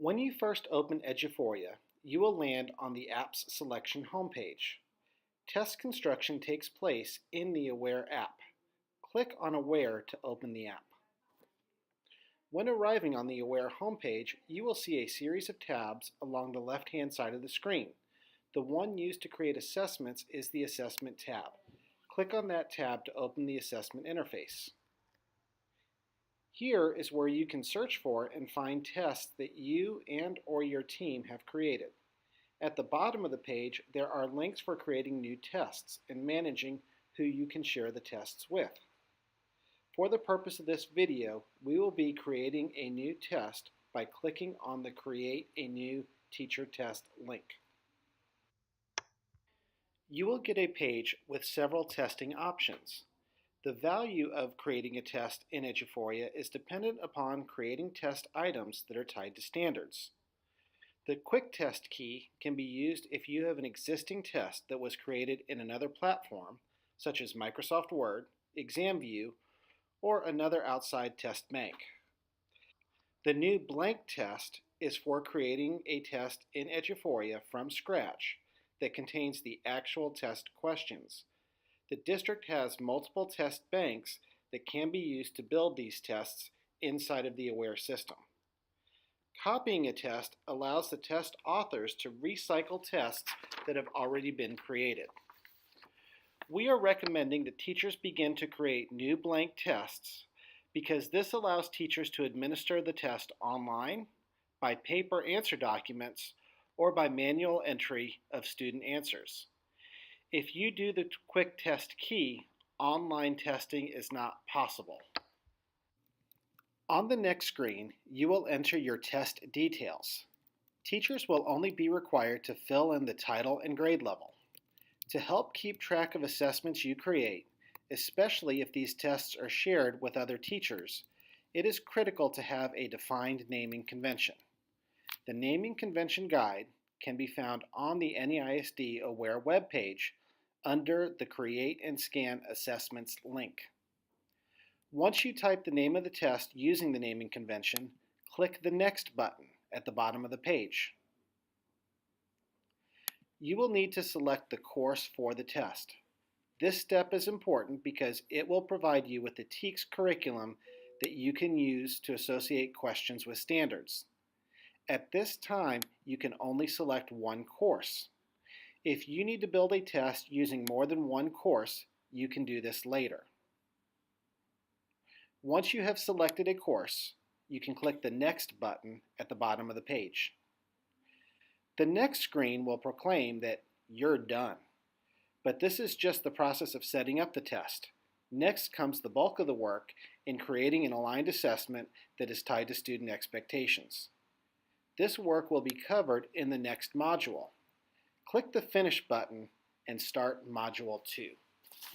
When you first open Eduphoria, you will land on the Apps Selection homepage. Test construction takes place in the Aware app. Click on Aware to open the app. When arriving on the Aware homepage, you will see a series of tabs along the left-hand side of the screen. The one used to create assessments is the Assessment tab. Click on that tab to open the assessment interface. Here is where you can search for and find tests that you and/or your team have created. At the bottom of the page, there are links for creating new tests and managing who you can share the tests with. For the purpose of this video, we will be creating a new test by clicking on the Create a New Teacher Test link. You will get a page with several testing options. The value of creating a test in Eduphoria is dependent upon creating test items that are tied to standards. The Quick Test key can be used if you have an existing test that was created in another platform, such as Microsoft Word, ExamView, or another outside test bank. The new blank test is for creating a test in Eduphoria from scratch that contains the actual test questions. The district has multiple test banks that can be used to build these tests inside of the Aware system. Copying a test allows the test authors to recycle tests that have already been created. We are recommending that teachers begin to create new blank tests because this allows teachers to administer the test online, by paper answer documents, or by manual entry of student answers. If you do the Quick Test key, online testing is not possible. On the next screen, you will enter your test details. Teachers will only be required to fill in the title and grade level. To help keep track of assessments you create, especially if these tests are shared with other teachers, it is critical to have a defined naming convention. The naming convention guide can be found on the NEISD Aware webpage under the Create and Scan Assessments link. Once you type the name of the test using the naming convention, click the Next button at the bottom of the page. You will need to select the course for the test. This step is important because it will provide you with the TEKS curriculum that you can use to associate questions with standards. At this time, you can only select one course. If you need to build a test using more than one course, you can do this later. Once you have selected a course, you can click the Next button at the bottom of the page. The next screen will proclaim that you're done, but this is just the process of setting up the test. Next comes the bulk of the work in creating an aligned assessment that is tied to student expectations. This work will be covered in the next module. Click the Finish button and start Module 2.